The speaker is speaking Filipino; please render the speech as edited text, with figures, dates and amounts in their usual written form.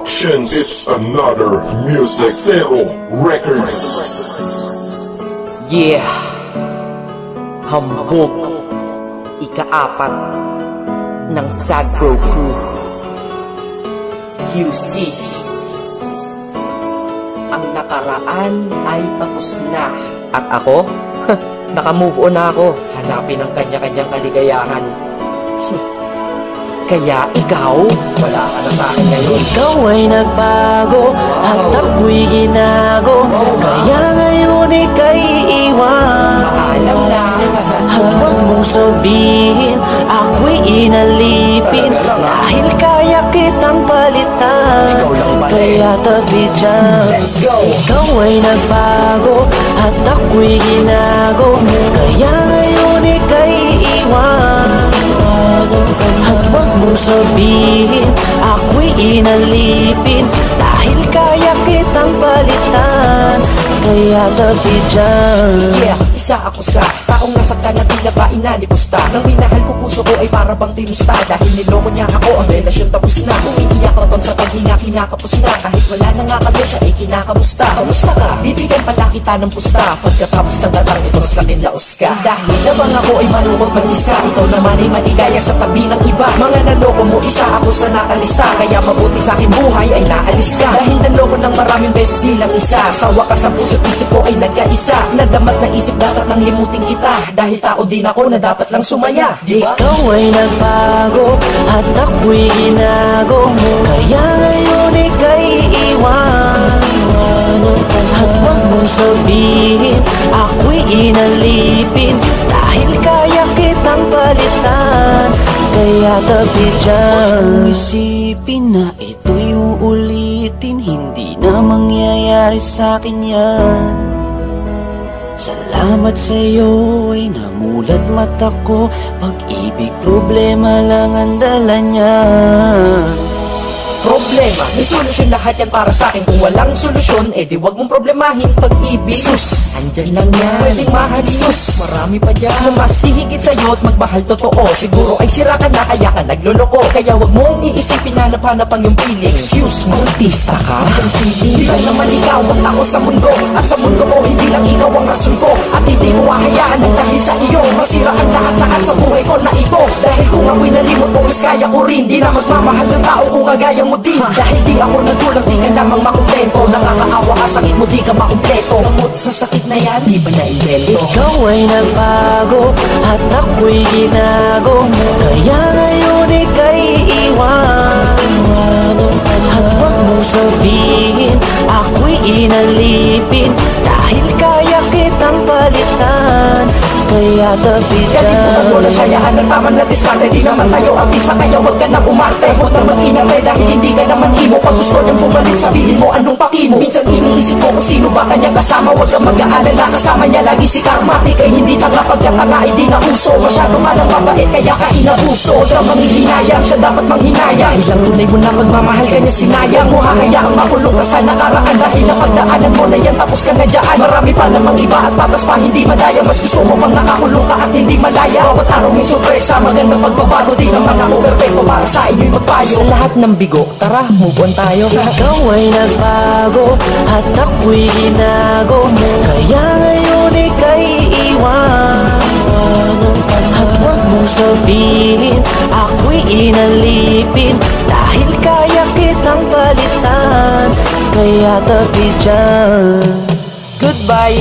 Productions. It's another music. Zero Records. Yeah. Hambog. Ika-4 ng Sagro Crew. QC. Ang nakaraan ay tapos na. At ako? Naka-move on na ako. Hanapin ang kanya-kanyang kaligayahan. Kaya ikaw, wala ka na sa akin ngayon. Ikaw ay nagbago at ako'y ginago. Kaya ngayon ika'y iiwan. Alam na. At wag mong sabihin ako'y inalipin. Dahil kaya kitang palitan. Kaya tabi dyan. Ikaw ay nagbago at ako'y ginago. Kaya ngayon ika'y iiwan. At wag mong sabihin ako'y inalipin. Dahil kaya kitang palitan. Kaya tabi dyan. Yeah, isa ako sa taong nasaktan na tila ba inalipusta. Nang minahal ko puso ko ay para bang tinusta. Dahil niloko niya ako, ang relasyon tapos na. Umiiyak ako sa paghinga, kinakapos na. Kahit wala na nga kami, siya ay kinakamusta. Kamusta ka? Bibigyan pala kita ng pusta. Pagkatapos ng datang ito sa kinlaos ka. Dahil nabang ako ay malungkot mag-isa. Ikaw naman ay maligaya sa tabi ng iba. Mga naloko mo, isa ako sa nakalista. Kaya mabuti sa akin buhay ay naalis ka. Dahil naloko ng maraming beses nilang isa. Sa wakas ang puso't isip ko ay nagkaisa. Nadamat ng isip dapat nang limutin kita. Dahil tao din ako na dapat lang sumaya, diba? Ikaw ay nagbago at ako'y ginago. Kaya ngayon ika'y iiwan. At wag mong sabihin ako'y inalipin. Dahil kaya kitang palitan. Kaya tabi dyan. Isipin na ito'y uulitin. Hindi na mangyayari sa'kin yan. Salamat sa'yo ay namulat mata ko. Pag-ibig problema lang ang dala niya. Problema, may solusyon lahat yan para sa akin. Kung walang solusyon, di wag mong problemahin pag-ibig. Sus, andyan lang yan, pwedeng mahalin. Sus, marami pa dyan na mas hihigit sa'yo at magmahal totoo. Siguro ay sira ka na kaya ka nagloloko. Kaya wag mong iisipin na napanapang yung feeling. Excuse me, artista ka? Hindi lang naman ikaw ang tao sa mundo. At sa mundo ko, hindi lang ikaw ang rason ko. At hindi ko hahayaan ng dahil sa iyo masira ang lahat-lahat sa buhay ko na ito. Dahil kung ako'y nalimot ko, mas kaya ko rin. Di na magmamahal ng tao kung kagaya mo din. Dahil di ako nagulang, di ka lamang makumpleto. Nakakaawa ka, sakit mo, di ka makumpleto. Gamot sa sakit na yan, di ba na-invento? Ikaw ay nagbago at ako'y ginago. Kaya ngayon ika'y iiwan. At wag mong sabihin ako'y inalipin. Dahil kaya kitang palitan. Kaya tabi dyan. Ganito mo na sayaan ng tama na diskarte. Di naman tayo artista kaya wag ka na umarte. Huwag naman inarte dahil hindi ka naman imo. Pag gusto niyang bumalik sabihin mo anong pakimo. Minsan iniisip ko kung sino ba kanyang kasama. Huwag kang mag-aalala kasama niya lagi si Karmatic. Ay hindi tanga pagkatanga ay di na uso. Masyado man ang mabait kaya ka inabuso. Huwag kang manghihinayang siya dapat manghinayang. Ilang tunay mo na magmamahal kanya sinayang mo. Hahayaang makulong ka sa nakaraan. Dahil napagdaanan mo na yan tapos ka na dyan. Marami pa namang iba at patas pa hindi madaya. Mas gusto mo pang nakakulong ka at hindi malaya. Bawat araw may sorpresa, magandang pagbabago. Di naman ako perfecto para sa inyo'y magpayo. Sa lahat ng bigo, tara, move on tayo. Ikaw ay nagbago at ako'y ginago. Kaya ngayon ika'y iiwan. At wag mong sabihin ako'y inalipin. Dahil kaya kitang palitan. Kaya tabi dyan. Goodbye.